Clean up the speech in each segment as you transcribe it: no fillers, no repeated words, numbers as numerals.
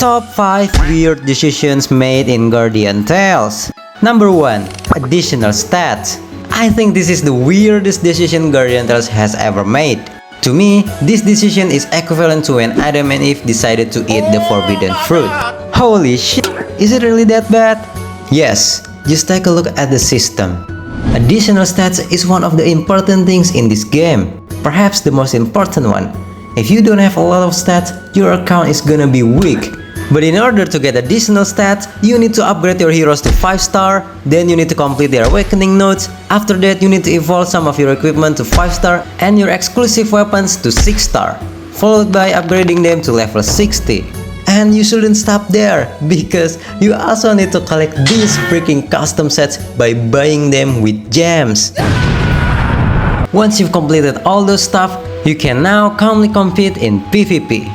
Top 5 weird decisions made in Guardian Tales. Number 1. Additional stats. I think this is the weirdest decision Guardian Tales has ever made. To me, this decision is equivalent to when Adam and Eve decided to eat the forbidden fruit. Holy shit, is it really that bad? Yes, just take a look at the system. Additional stats is one of the important things in this game, perhaps the most important one. If you don't have a lot of stats, your account is gonna be weak. But in order to get additional stats, you need to upgrade your heroes to 5-star, then you need to complete their awakening nodes. After that, you need to evolve some of your equipment to 5-star and your exclusive weapons to 6-star, followed by upgrading them to level 60. And you shouldn't stop there, because you also need to collect these freaking custom sets by buying them with gems. Once you've completed all those stuff, you can now calmly compete in PvP.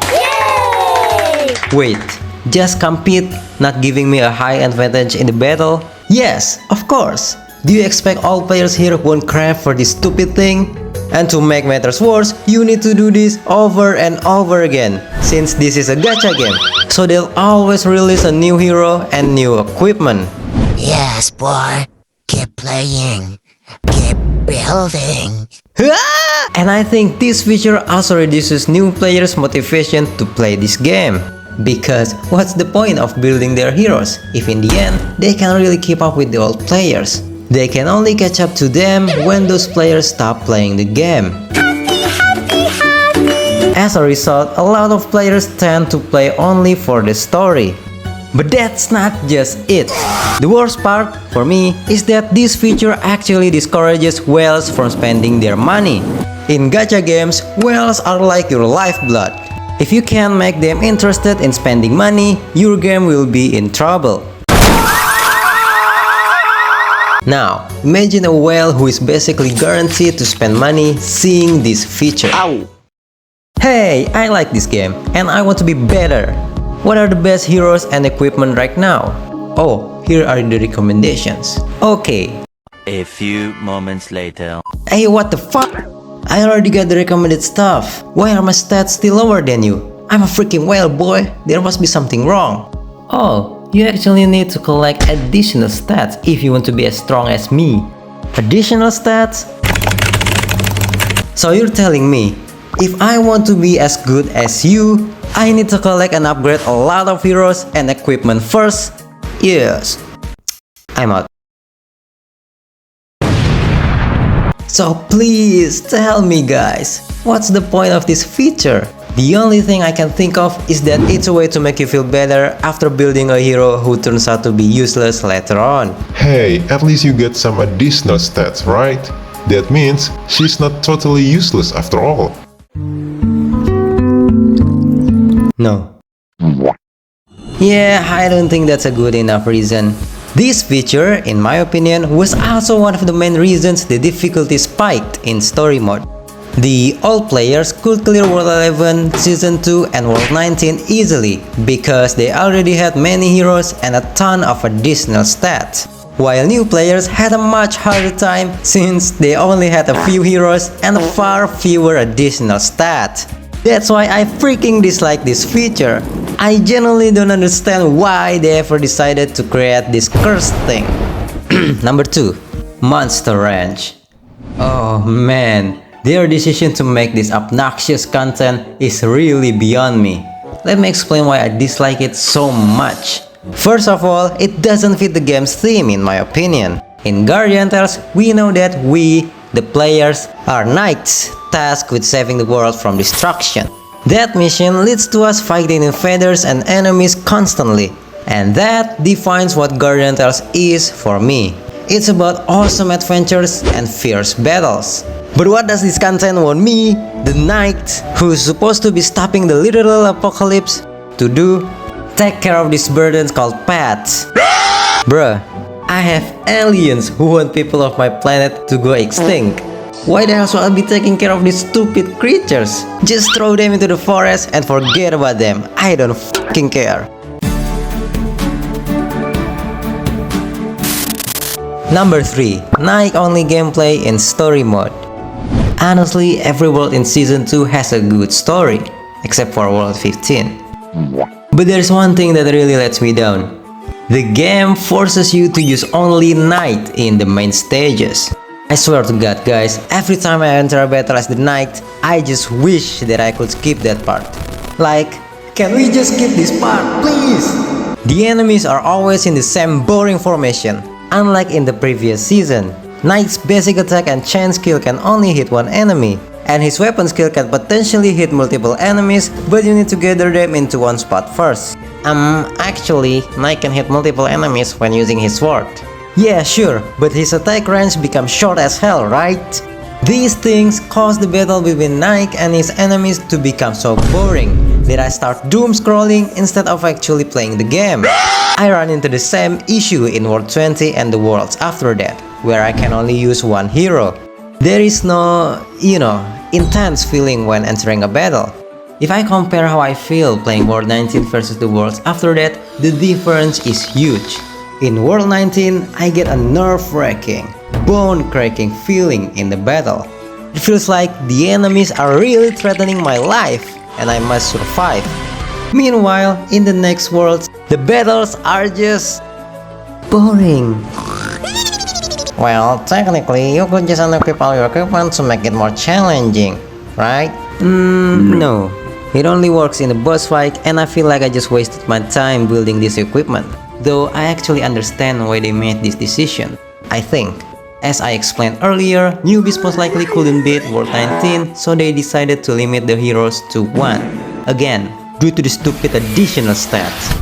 Wait, just compete, not giving me a high advantage in the battle? Yes, of course. Do you expect all players here won't craft for this stupid thing? And to make matters worse, you need to do this over and over again, since this is a gacha game, so they'll always release a new hero and new equipment. Yes, boy. Keep playing. Keep building. And I think this feature also reduces new players' motivation to play this game. Because what's the point of building their heroes if in the end they can't really keep up with the old players? They can only catch up to them when those players stop playing the game. As a result, a lot of players tend to play only for the story. But that's not just it. The worst part, for me, is that this feature actually discourages whales from spending their money. In gacha games, whales are like your lifeblood. If you can't make them interested in spending money, your game will be in trouble. Now, imagine a whale who is basically guaranteed to spend money seeing this feature. Ow! Hey, I like this game, and I want to be better. What are the best heroes and equipment right now? Oh, here are the recommendations. Okay. A few moments later. Hey, what the fuck? I already got the recommended stuff. Why are my stats still lower than you? I'm a freaking whale, boy. There must be something wrong. Oh, you actually need to collect additional stats if you want to be as strong as me. Additional stats? So you're telling me, if I want to be as good as you, I need to collect and upgrade a lot of heroes and equipment first? Yes. I'm out. So please tell me, guys, what's the point of this feature? The only thing I can think of is that it's a way to make you feel better after building a hero who turns out to be useless later on. Hey, at least you get some additional stats, right? That means she's not totally useless after all. No. Yeah, I don't think that's a good enough reason. This feature, in my opinion, was also one of the main reasons the difficulty spiked in story mode. The old players could clear World 11, Season 2 and World 19 easily because they already had many heroes and a ton of additional stats. While new players had a much harder time since they only had a few heroes and far fewer additional stats. That's why I freaking dislike this feature. I genuinely don't understand why they ever decided to create this cursed thing. Number 2. Monster Ranch. Oh man, their decision to make this obnoxious content is really beyond me. Let me explain why I dislike it so much. First of all, it doesn't fit the game's theme in my opinion. In Guardian Tales, we know that we, the players, are knights tasked with saving the world from destruction. That mission leads to us fighting invaders and enemies constantly. And that defines what Guardian Tales is for me. It's about awesome adventures and fierce battles. But what does this content want me, the knight, who's supposed to be stopping the literal apocalypse, to do? Take care of these burdens called pets. Bruh, I have aliens who want people of my planet to go extinct. Why the hell should I be taking care of these stupid creatures? Just throw them into the forest and forget about them. I don't fucking care. Number 3. Night-only gameplay in story mode. Honestly, every world in Season 2 has a good story, except for World 15. But there's one thing that really lets me down. The game forces you to use only knight in the main stages. I swear to God guys, every time I enter a battle as the knight, I just wish that I could skip that part. Like, can we just skip this part, please? The enemies are always in the same boring formation, unlike in the previous season. Knight's basic attack and chain skill can only hit one enemy, and his weapon skill can potentially hit multiple enemies, but you need to gather them into one spot first. Actually, Knight can hit multiple enemies when using his sword. Yeah, sure, but his attack range becomes short as hell, right? These things cause the battle between Knight and his enemies to become so boring that I start doom scrolling instead of actually playing the game. I run into the same issue in World 20 and the worlds after that, where I can only use one hero. There is no, intense feeling when entering a battle. If I compare how I feel playing World 19 versus the worlds after that, the difference is huge. In World 19, I get a nerve-wracking, bone-cracking feeling in the battle. It feels like the enemies are really threatening my life, and I must survive. Meanwhile, in the next worlds, the battles are just boring. Well, technically, you could just unequip all your equipment to make it more challenging, right? No. It only works in the boss fight, and I feel like I just wasted my time building this equipment. Though I actually understand why they made this decision. I think, as I explained earlier, newbies most likely couldn't beat World 19, so they decided to limit the heroes to 1. Again, due to the stupid additional stats.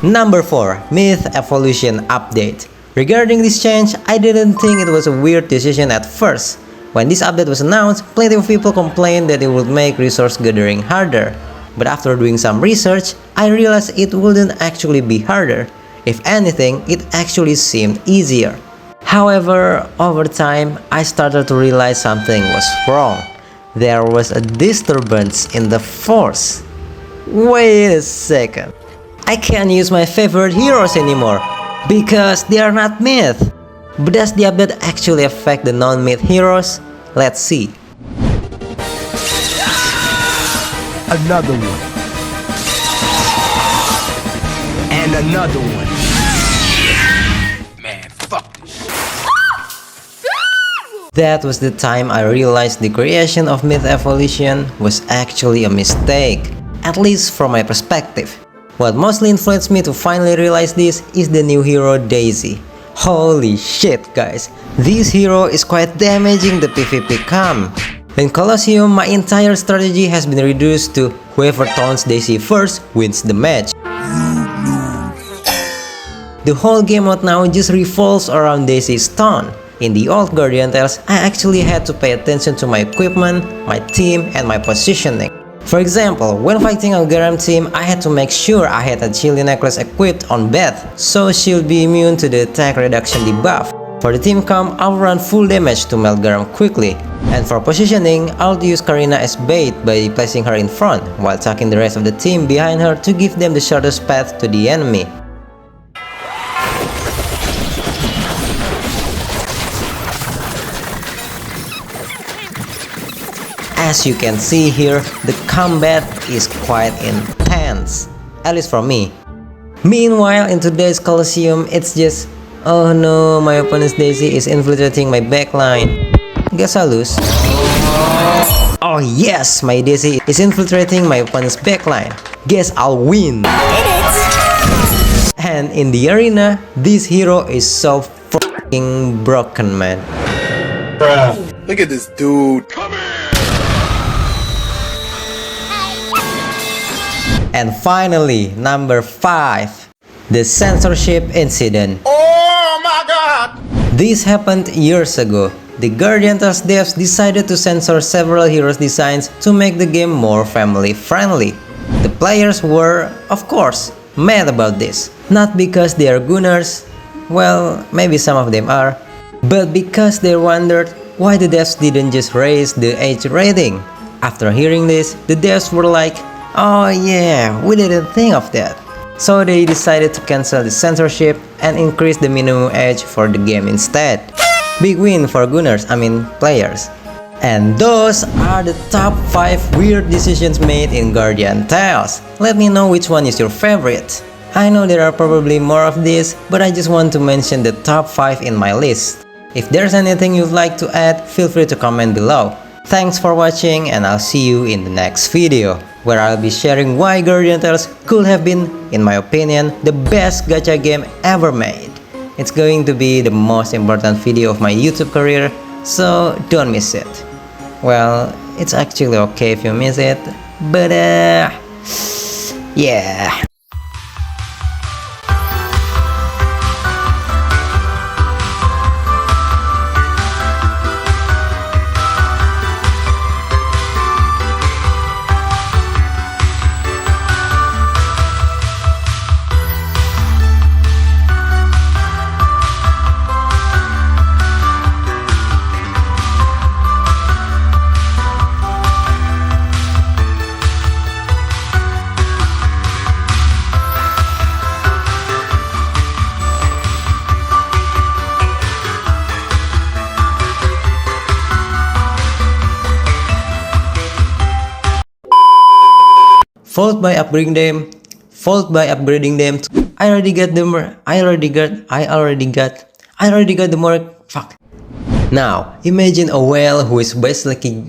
Number 4. Myth Evolution Update. Regarding this change, I didn't think it was a weird decision at first. When this update was announced, plenty of people complained that it would make resource gathering harder. But after doing some research, I realized it wouldn't actually be harder. If anything, it actually seemed easier. However, over time, I started to realize something was wrong. There was a disturbance in the force. Wait a second. I can't use my favorite heroes anymore because they are not myth. But does the update actually affect the non-myth heroes? Let's see. Another one. And another one. Man, fuck this. That was the time I realized the creation of Myth Evolution was actually a mistake, at least from my perspective. What mostly influenced me to finally realize this is the new hero Daisy. Holy shit guys, this hero is quite damaging the PvP camp. In Colosseum, my entire strategy has been reduced to whoever taunts Daisy first wins the match. The whole game mode now just revolves around Daisy's taunt. In the old Guardian Tales, I actually had to pay attention to my equipment, my team, and my positioning. For example, when fighting a Garam team, I had to make sure I had a Chili necklace equipped on Beth, so she'll be immune to the attack reduction debuff. For the team comp, I'll run full damage to melt Garam quickly. And for positioning, I'll use Karina as bait by placing her in front, while tucking the rest of the team behind her to give them the shortest path to the enemy. As you can see here, the combat is quite intense, at least for me. Meanwhile, in today's Colosseum, it's just, oh no, my opponent's Daisy is infiltrating my backline. Guess I'll lose. Oh yes, my Daisy is infiltrating my opponent's backline. Guess I'll win. And in the arena, this hero is so fucking broken, man. Bruh, look at this dude. And finally, number 5, the Censorship Incident. Oh my god! This happened years ago. The Guardian Tales devs decided to censor several heroes' designs to make the game more family-friendly. The players were, of course, mad about this. Not because they are gooners, well, maybe some of them are, but because they wondered why the devs didn't just raise the age rating. After hearing this, the devs were like, oh yeah, we didn't think of that. So they decided to cancel the censorship and increase the minimum age for the game instead. Big win for gooners, players. And those are the top 5 weird decisions made in Guardian Tales. Let me know which one is your favorite. I know there are probably more of these, but I just want to mention the top 5 in my list. If there's anything you'd like to add, feel free to comment below. Thanks for watching, and I'll see you in the next video, where I'll be sharing why Guardian Tales could have been, in my opinion, the best gacha game ever made. It's going to be the most important video of my YouTube career, so don't miss it. Well, it's actually okay if you miss it, but yeah. Fault by upgrading them. I already got the more. Fuck. Now, imagine a whale who is basically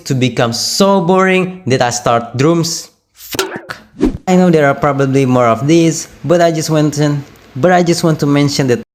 to become so boring that I start drums. Fuck. I know there are probably more of these, but I just want to mention that